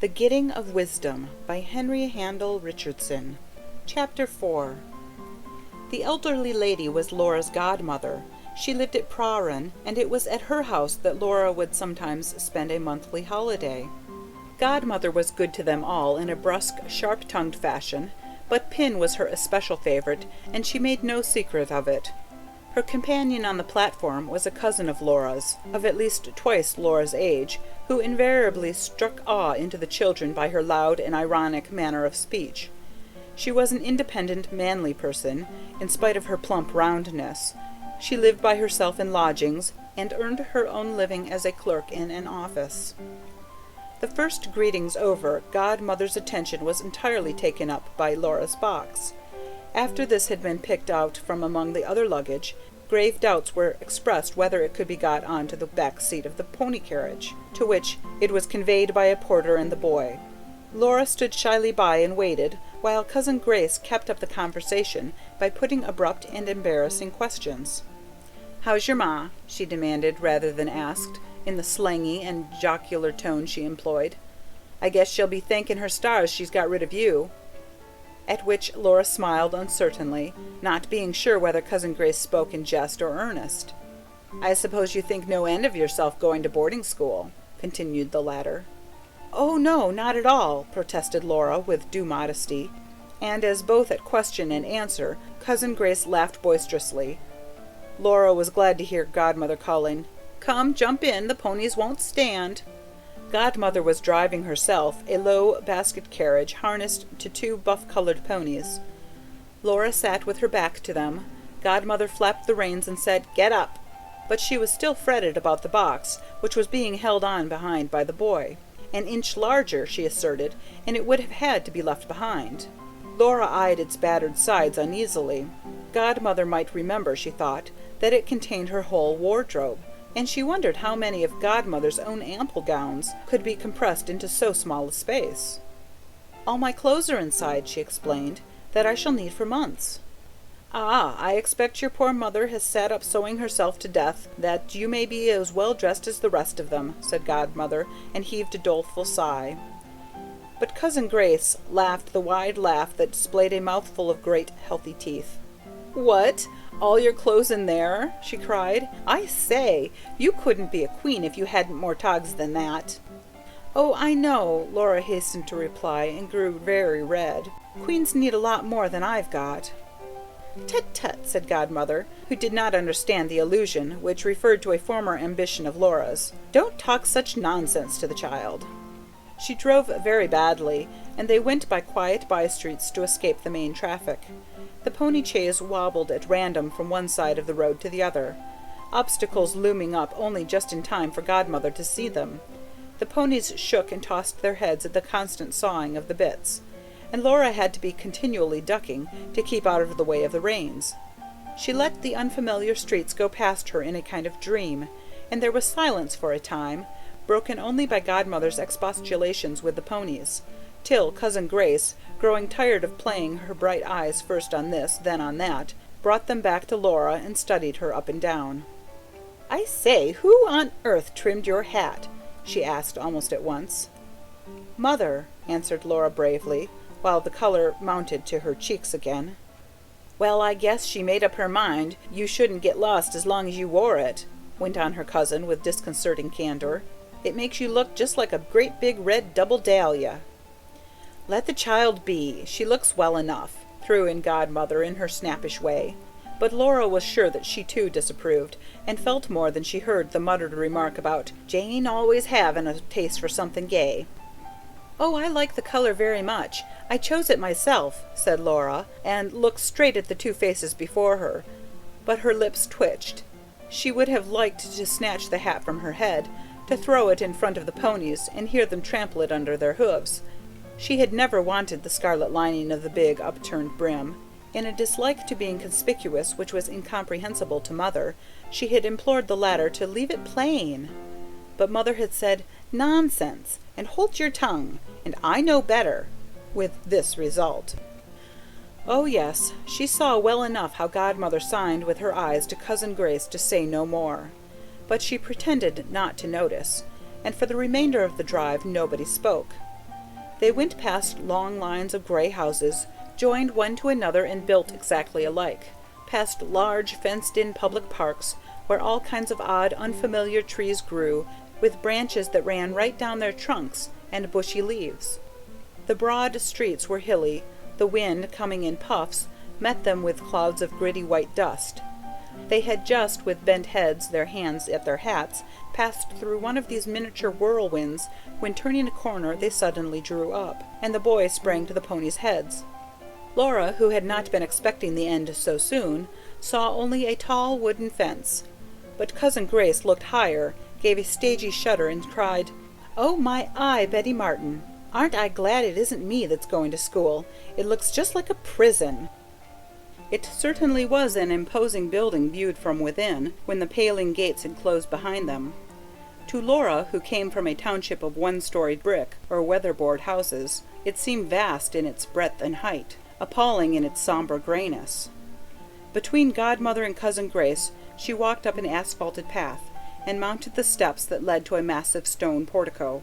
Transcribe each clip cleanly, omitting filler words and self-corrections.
The Getting of Wisdom by Henry Handel Richardson. Chapter 4. The elderly lady was Laura's godmother. She lived at Prahran, and it was at her house that Laura would sometimes spend a monthly holiday. Godmother was good to them all in a brusque, sharp-tongued fashion, but Pin was her especial favorite, and she made no secret of it. Her companion on the platform was a cousin of Laura's, of at least twice Laura's age, who invariably struck awe into the children by her loud and ironic manner of speech. She was an independent, manly person, in spite of her plump roundness. She lived by herself in lodgings, and earned her own living as a clerk in an office. The first greetings over, Godmother's attention was entirely taken up by Laura's box. After this had been picked out from among the other luggage, grave doubts were expressed whether it could be got on to the back seat of the pony carriage, to which it was conveyed by a porter and the boy. Laura stood shyly by and waited, while Cousin Grace kept up the conversation by putting abrupt and embarrassing questions. "How's your ma?" she demanded rather than asked, in the slangy and jocular tone she employed. "I guess she'll be thanking her stars she's got rid of you." At which Laura smiled uncertainly, not being sure whether Cousin Grace spoke in jest or earnest. "I suppose you think no end of yourself going to boarding school," continued the latter. "Oh, no, not at all," protested Laura with due modesty, and as both at question and answer, Cousin Grace laughed boisterously. Laura was glad to hear Godmother calling, "Come, jump in, the ponies won't stand." Godmother was driving herself, a low basket carriage harnessed to two buff-colored ponies. Laura sat with her back to them. Godmother flapped the reins and said, "Get up!" But she was still fretted about the box, which was being held on behind by the boy. An inch larger, she asserted, and it would have had to be left behind. Laura eyed its battered sides uneasily. Godmother might remember, she thought, that it contained her whole wardrobe, and she wondered how many of Godmother's own ample gowns could be compressed into so small a space. "All my clothes are inside," she explained, "that I shall need for months." "Ah, I expect your poor mother has sat up sewing herself to death, that you may be as well dressed as the rest of them," said Godmother, and heaved a doleful sigh. But Cousin Grace laughed the wide laugh that displayed a mouthful of great, healthy teeth. "What? All your clothes in there?" she cried. "I say, you couldn't be a queen if you hadn't more togs than that." "Oh, I know," Laura hastened to reply, and grew very red. "Queens need a lot more than I've got." "Tut, tut," said Godmother, who did not understand the allusion, which referred to a former ambition of Laura's. "Don't talk such nonsense to the child." She drove very badly, and they went by quiet by-streets to escape the main traffic. The pony chaise wobbled at random from one side of the road to the other, obstacles looming up only just in time for Godmother to see them. The ponies shook and tossed their heads at the constant sawing of the bits, and Laura had to be continually ducking to keep out of the way of the reins. She let the unfamiliar streets go past her in a kind of dream, and there was silence for a time, broken only by Godmother's expostulations with the ponies, till Cousin Grace, growing tired of playing her bright eyes first on this, then on that, brought them back to Laura and studied her up and down. "I say, who on earth trimmed your hat?" she asked almost at once. "Mother," answered Laura bravely, while the color mounted to her cheeks again. "Well, I guess she made up her mind you shouldn't get lost as long as you wore it," went on her cousin with disconcerting candor. "It makes you look just like a great big red double dahlia." "Let the child be. She looks well enough," threw in Godmother in her snappish way. But Laura was sure that she too disapproved, and felt more than she heard the muttered remark about Jane always having a taste for something gay. "Oh, I like the color very much. I chose it myself," said Laura, and looked straight at the two faces before her, but her lips twitched. She would have liked to snatch the hat from her head, to throw it in front of the ponies, and hear them trample it under their hoofs. She had never wanted the scarlet lining of the big, upturned brim. In a dislike to being conspicuous which was incomprehensible to Mother, she had implored the latter to leave it plain. But Mother had said, "Nonsense, and hold your tongue, and I know better," with this result. Oh, yes, she saw well enough how Godmother signed with her eyes to Cousin Grace to say no more. But she pretended not to notice, and for the remainder of the drive nobody spoke. They went past long lines of gray houses, joined one to another and built exactly alike, past large fenced-in public parks, where all kinds of odd, unfamiliar trees grew, with branches that ran right down their trunks and bushy leaves. The broad streets were hilly. The wind, coming in puffs, met them with clouds of gritty white dust. They had just, with bent heads, their hands at their hats, passed through one of these miniature whirlwinds, when turning a corner they suddenly drew up, and the boys sprang to the ponies' heads. Laura, who had not been expecting the end so soon, saw only a tall wooden fence. But Cousin Grace looked higher, gave a stagey shudder, and cried, "Oh, my eye, Betty Martin! Aren't I glad it isn't me that's going to school? It looks just like a prison." It certainly was an imposing building viewed from within, when the paling gates had closed behind them. To Laura, who came from a township of one-storied brick or weatherboard houses, it seemed vast in its breadth and height, appalling in its sombre grayness. Between Godmother and Cousin Grace she walked up an asphalted path, and mounted the steps that led to a massive stone portico.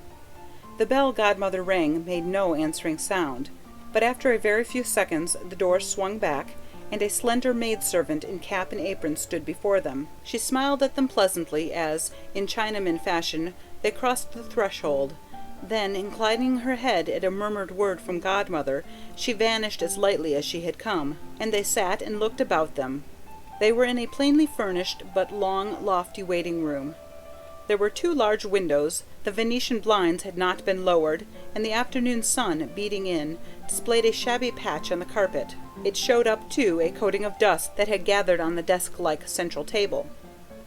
The bell Godmother rang made no answering sound, but after a very few seconds the door swung back, and a slender maidservant in cap and apron stood before them. She smiled at them pleasantly as, in Chinaman fashion, they crossed the threshold. Then, inclining her head at a murmured word from Godmother, she vanished as lightly as she had come, and they sat and looked about them. They were in a plainly furnished but long, lofty waiting room. There were 2 large windows, the Venetian blinds had not been lowered, and the afternoon sun, beating in, displayed a shabby patch on the carpet. It showed up, too, a coating of dust that had gathered on the desk-like central table.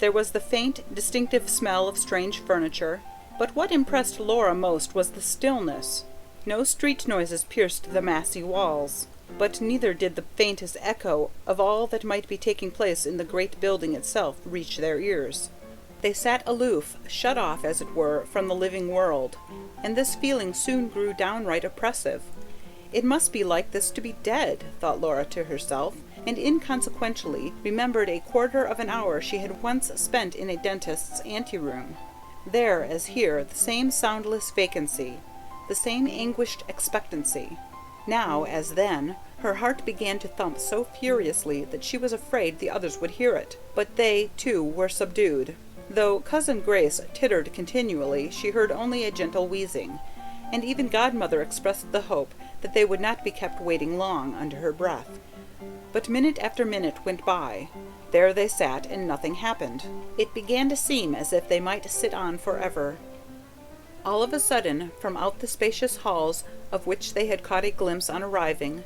There was the faint, distinctive smell of strange furniture, but what impressed Laura most was the stillness. No street noises pierced the massy walls, but neither did the faintest echo of all that might be taking place in the great building itself reach their ears. They sat aloof, shut off, as it were, from the living world, and this feeling soon grew downright oppressive. It must be like this to be dead, thought Laura to herself, and inconsequently remembered a quarter of an hour she had once spent in a dentist's anteroom. There, as here, the same soundless vacancy, the same anguished expectancy. Now, as then, her heart began to thump so furiously that she was afraid the others would hear it, but they, too, were subdued. Though Cousin Grace tittered continually, she heard only a gentle wheezing, and even Godmother expressed the hope that they would not be kept waiting long, under her breath. But minute after minute went by. There they sat, and nothing happened. It began to seem as if they might sit on forever. All of a sudden, from out the spacious halls of which they had caught a glimpse on arriving,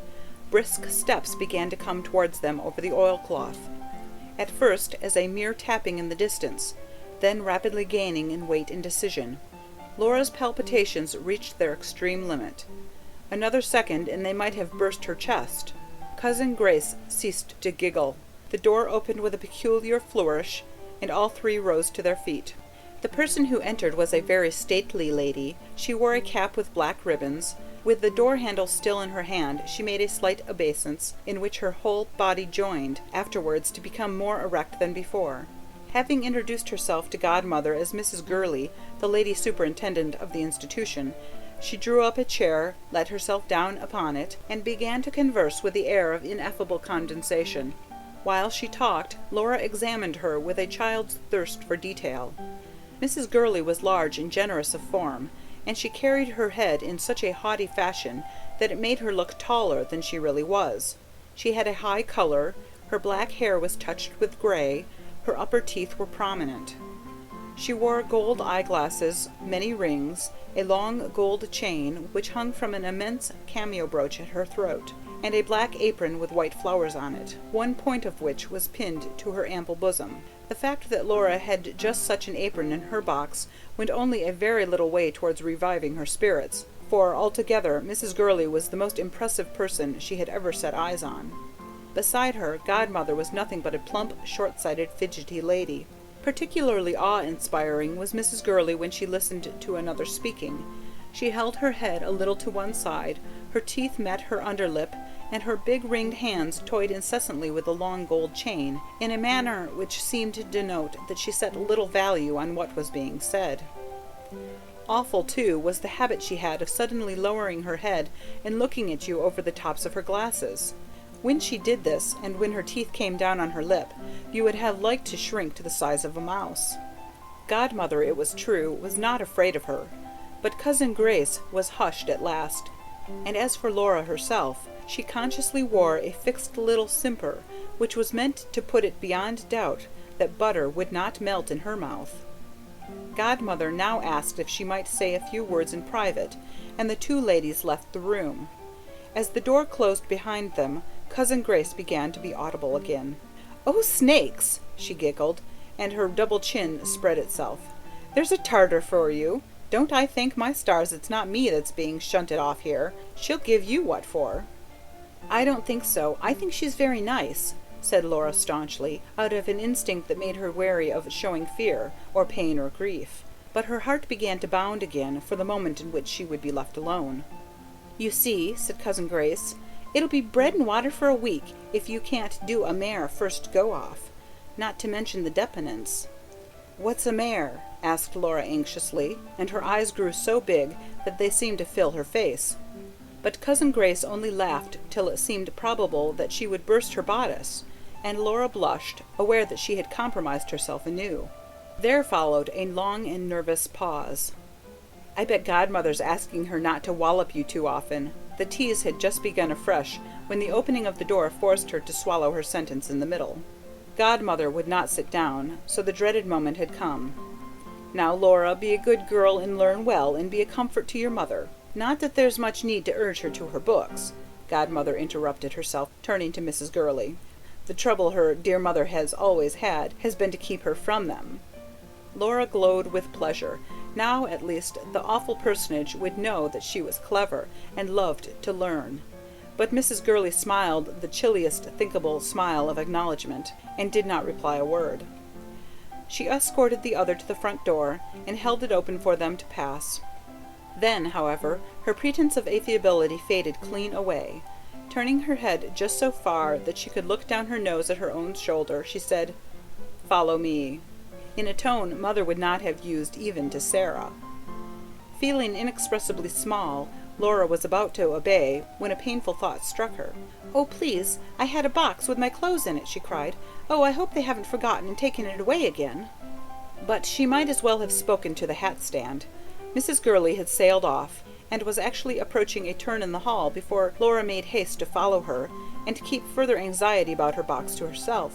brisk steps began to come towards them over the oilcloth. At first as a mere tapping in the distance, then rapidly gaining in weight and decision. Laura's palpitations reached their extreme limit. Another second, and they might have burst her chest. Cousin Grace ceased to giggle. The door opened with a peculiar flourish, and all 3 rose to their feet. The person who entered was a very stately lady. She wore a cap with black ribbons. With the door-handle still in her hand, she made a slight obeisance, in which her whole body joined, afterwards to become more erect than before. Having introduced herself to Godmother as Mrs. Gurley, the lady superintendent of the institution, she drew up a chair, let herself down upon it, and began to converse with the air of ineffable condescension. While she talked, Laura examined her with a child's thirst for detail. Mrs. Gurley was large and generous of form, and she carried her head in such a haughty fashion that it made her look taller than she really was. She had a high color, her black hair was touched with gray, her upper teeth were prominent. She wore gold eyeglasses, many rings, a long gold chain which hung from an immense cameo brooch at her throat, and a black apron with white flowers on it, one point of which was pinned to her ample bosom. The fact that Laura had just such an apron in her box went only a very little way towards reviving her spirits, for altogether Mrs. Gurley was the most impressive person she had ever set eyes on. Beside her, Godmother was nothing but a plump, short-sighted, fidgety lady. Particularly awe-inspiring was Mrs. Gurley when she listened to another speaking. She held her head a little to one side, her teeth met her underlip, and her big ringed hands toyed incessantly with the long gold chain, in a manner which seemed to denote that she set little value on what was being said. Awful, too, was the habit she had of suddenly lowering her head and looking at you over the tops of her glasses. When she did this, and when her teeth came down on her lip, you would have liked to shrink to the size of a mouse. Godmother, it was true, was not afraid of her, but Cousin Grace was hushed at last, and as for Laura herself, she consciously wore a fixed little simper, which was meant to put it beyond doubt that butter would not melt in her mouth. Godmother now asked if she might say a few words in private, and the two ladies left the room. As the door closed behind them, Cousin Grace began to be audible again. "Oh, snakes!" she giggled, and her double chin spread itself. "There's a Tartar for you! Don't I thank my stars it's not me that's being shunted off here. She'll give you what for." "I don't think so. I think she's very nice," said Laura staunchly, out of an instinct that made her wary of showing fear, or pain, or grief. But her heart began to bound again for the moment in which she would be left alone. "You see," said Cousin Grace, "it'll be bread and water for a week if you can't do a mare first go-off, not to mention the dependence." "What's a mare?" asked Laura anxiously, and her eyes grew so big that they seemed to fill her face. But Cousin Grace only laughed till it seemed probable that she would burst her bodice, and Laura blushed, aware that she had compromised herself anew. There followed a long and nervous pause. "I bet Godmother's asking her not to wallop you too often." The tease had just begun afresh when the opening of the door forced her to swallow her sentence in the middle. Godmother would not sit down, so the dreaded moment had come. "Now, Laura, be a good girl and learn well, and be a comfort to your mother. Not that there's much need to urge her to her books," Godmother interrupted herself, turning to Mrs. Gurley. "The trouble her dear mother has always had has been to keep her from them." Laura glowed with pleasure. Now, at least, the awful personage would know that she was clever, and loved to learn. But Mrs. Gurley smiled the chilliest thinkable smile of acknowledgment, and did not reply a word. She escorted the other to the front door, and held it open for them to pass. Then, however, her pretence of affability faded clean away. Turning her head just so far that she could look down her nose at her own shoulder, she said, "Follow me," in a tone Mother would not have used even to Sarah. Feeling inexpressibly small, Laura was about to obey when a painful thought struck her. "Oh, please, I had a box with my clothes in it," she cried. "Oh, I hope they haven't forgotten and taken it away again." But she might as well have spoken to the hat stand. Mrs. Gurley had sailed off, and was actually approaching a turn in the hall before Laura made haste to follow her, and to keep further anxiety about her box to herself.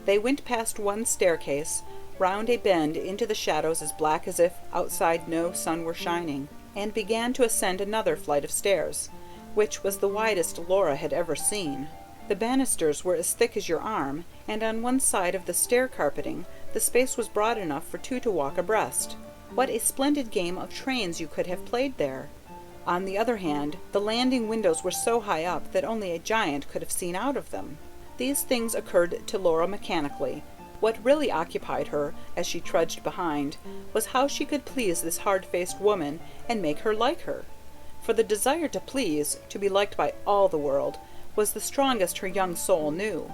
They went past one staircase, round a bend into the shadows as black as if outside no sun were shining, and began to ascend another flight of stairs, which was the widest Laura had ever seen. The banisters were as thick as your arm, and on one side of the stair carpeting the space was broad enough for two to walk abreast. What a splendid game of trains you could have played there! On the other hand, the landing windows were so high up that only a giant could have seen out of them. These things occurred to Laura mechanically. What really occupied her, as she trudged behind, was how she could please this hard-faced woman and make her like her. For the desire to please, to be liked by all the world, was the strongest her young soul knew.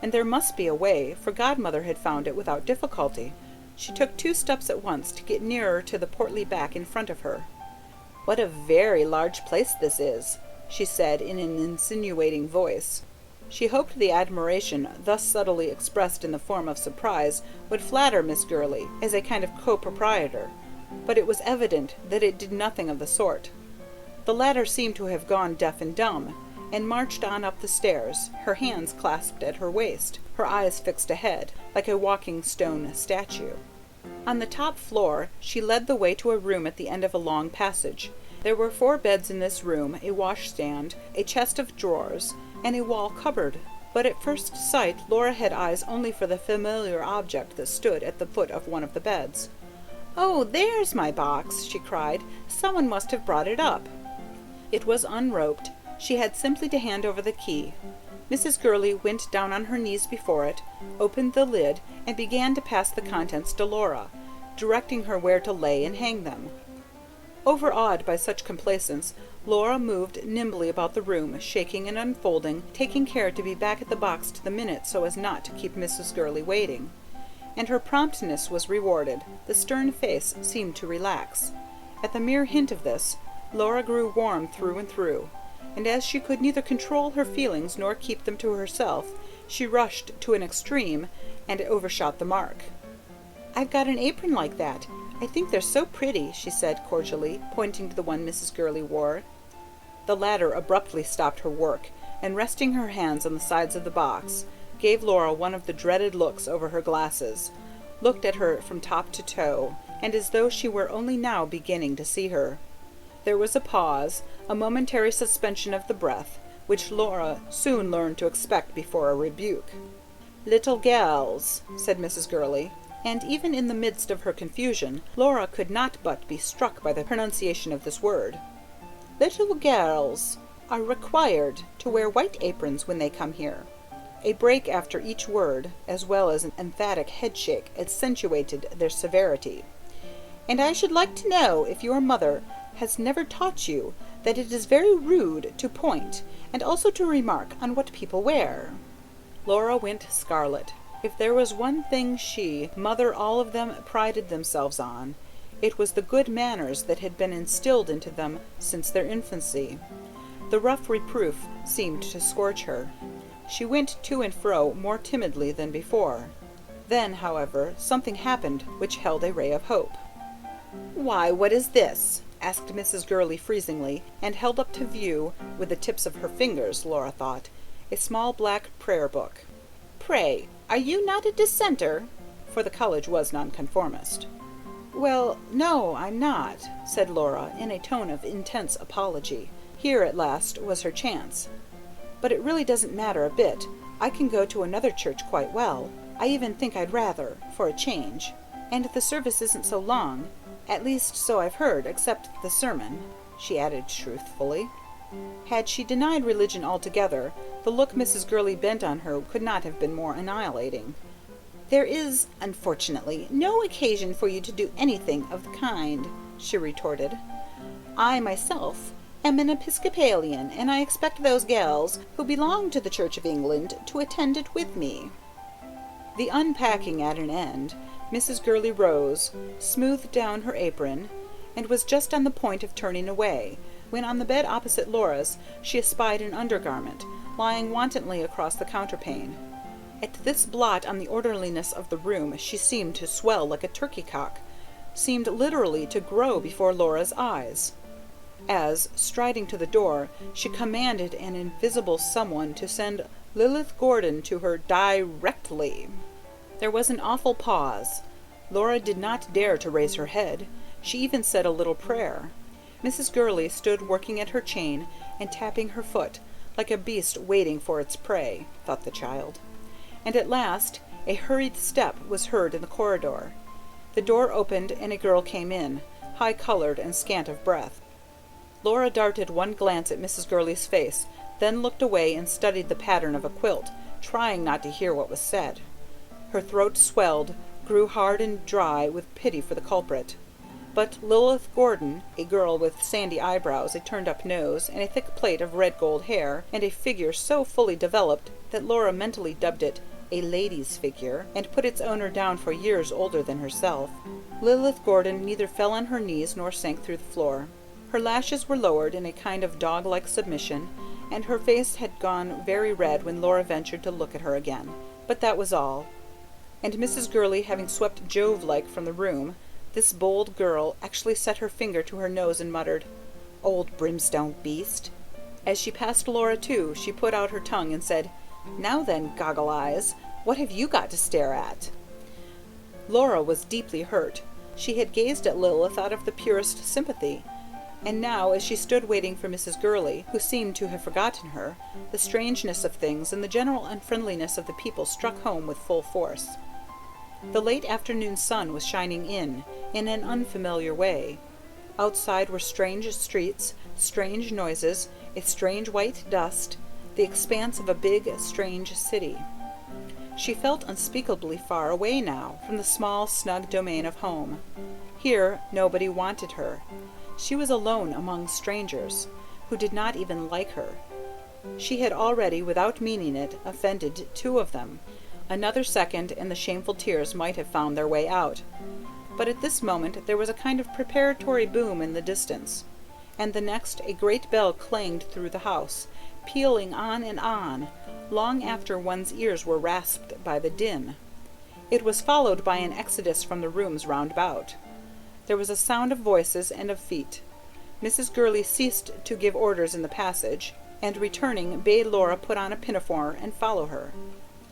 And there must be a way, for Godmother had found it without difficulty. She took 2 steps at once to get nearer to the portly back in front of her. "What a very large place this is," she said in an insinuating voice. She hoped the admiration thus subtly expressed in the form of surprise would flatter Miss Gurley as a kind of co-proprietor, but it was evident that it did nothing of the sort. The latter seemed to have gone deaf and dumb, and marched on up the stairs, her hands clasped at her waist, her eyes fixed ahead, like a walking stone statue. On the top floor she led the way to a room at the end of a long passage. There were 4 beds in this room, a washstand, a chest of drawers, and a wall cupboard. But at first sight Laura had eyes only for the familiar object that stood at the foot of one of the beds. "Oh, there's my box!" she cried. "Someone must have brought it up." It was unroped. She had simply to hand over the key. Mrs. Gurley went down on her knees before it, opened the lid, and began to pass the contents to Laura, directing her where to lay and hang them. Overawed by such complaisance, Laura moved nimbly about the room, shaking and unfolding, taking care to be back at the box to the minute so as not to keep Mrs. Gurley waiting. And her promptness was rewarded. The stern face seemed to relax. At the mere hint of this, Laura grew warm through and through, and as she could neither control her feelings nor keep them to herself, she rushed to an extreme and overshot the mark. "I've got an apron like that. I think they're so pretty," she said cordially, pointing to the one Mrs. Gurley wore. The latter abruptly stopped her work, and resting her hands on the sides of the box, gave Laura one of the dreaded looks over her glasses, looked at her from top to toe, and as though she were only now beginning to see her. There was a pause, a momentary suspension of the breath, which Laura soon learned to expect before a rebuke. "Little gels," said Mrs. Gurley, and even in the midst of her confusion, Laura could not but be struck by the pronunciation of this word. "Little gels are required to wear white aprons when they come here." A break after each word, as well as an emphatic headshake, accentuated their severity. "And I should like to know if your mother has never taught you that it is very rude to point, and also to remark on what people wear." Laura went scarlet. If there was one thing she, mother, all of them prided themselves on, it was the good manners that had been instilled into them since their infancy. The rough reproof seemed to scorch her. She went to and fro more timidly than before. Then, however, something happened which held a ray of hope. "Why, what is this?" asked Mrs. Gurley freezingly, and held up to view, with the tips of her fingers, Laura thought, a small black prayer book. "Pray, are you not a dissenter?" For the college was nonconformist. "Well, no, I'm not," said Laura, in a tone of intense apology. Here, at last, was her chance. "But it really doesn't matter a bit. I can go to another church quite well. I even think I'd rather, for a change. And the service isn't so long. At least, so I've heard, except the sermon," she added truthfully. Had she denied religion altogether, the look Mrs. Gurley bent on her could not have been more annihilating. "There is, unfortunately, no occasion for you to do anything of the kind," she retorted. "I myself am an Episcopalian, and I expect those gals who belong to the Church of England to attend it with me." The unpacking at an end, Mrs. Gurley rose, smoothed down her apron, and was just on the point of turning away, when on the bed opposite Laura's she espied an undergarment, lying wantonly across the counterpane. At this blot on the orderliness of the room she seemed to swell like a turkey-cock, seemed literally to grow before Laura's eyes, as, striding to the door, she commanded an invisible someone to send Lilith Gordon to her directly. There was an awful pause. Laura did not dare to raise her head. She even said a little prayer. Mrs. Gurley stood working at her chain and tapping her foot, like a beast waiting for its prey, thought the child. And at last a hurried step was heard in the corridor. The door opened and a girl came in, high-coloured and scant of breath. Laura darted one glance at Mrs. Gurley's face, then looked away and studied the pattern of a quilt, trying not to hear what was said. Her throat swelled, grew hard and dry with pity for the culprit. But Lilith Gordon, a girl with sandy eyebrows, a turned-up nose, and a thick plait of red gold hair, and a figure so fully developed that Laura mentally dubbed it a lady's figure, and put its owner down for years older than herself, Lilith Gordon neither fell on her knees nor sank through the floor. Her lashes were lowered in a kind of dog-like submission, and her face had gone very red when Laura ventured to look at her again. But that was all. And Mrs. Gurley having swept Jove-like from the room, this bold girl actually set her finger to her nose and muttered, "Old brimstone beast." As she passed Laura too, she put out her tongue and said, "Now then, goggle-eyes, what have you got to stare at?" Laura was deeply hurt. She had gazed at Lilith out of the purest sympathy, and now, as she stood waiting for Mrs. Gurley, who seemed to have forgotten her, the strangeness of things and the general unfriendliness of the people struck home with full force. The late afternoon sun was shining in an unfamiliar way. Outside were strange streets, strange noises, a strange white dust, the expanse of a big, strange city. She felt unspeakably far away now from the small, snug domain of home. Here nobody wanted her. She was alone among strangers, who did not even like her. She had already, without meaning it, offended 2 of them. Another second, and the shameful tears might have found their way out. but at this moment there was a kind of preparatory boom in the distance, and the next a great bell clanged through the house, pealing on, long after one's ears were rasped by the din. It was followed by an exodus from the rooms round about. There was a sound of voices and of feet. Mrs. Gurley ceased to give orders in the passage, and returning bade Laura put on a pinafore and follow her.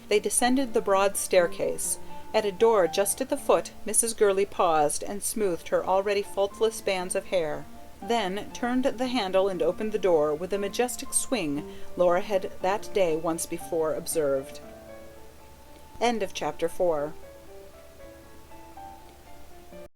They descended the broad staircase. At a door just at the foot Mrs. Gurley paused and smoothed her already faultless bands of hair, then turned the handle and opened the door with a majestic swing Laura had that day once before observed. End of chapter 4.